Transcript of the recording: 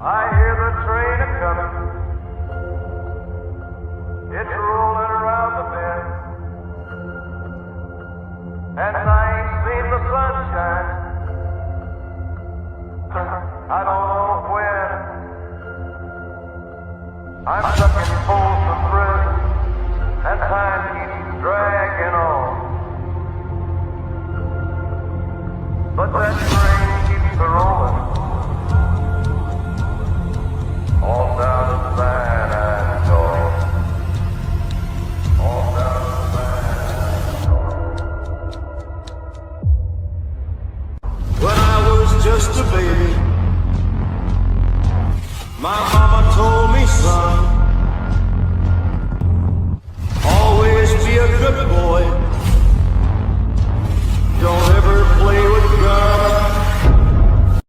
I hear the train a-coming. It's rolling around the bend. And I ain't seen the sunshine. I don't know when. I'm stuck in Folsom Prison, and time keeps dragging on. But that train keeps a rolling.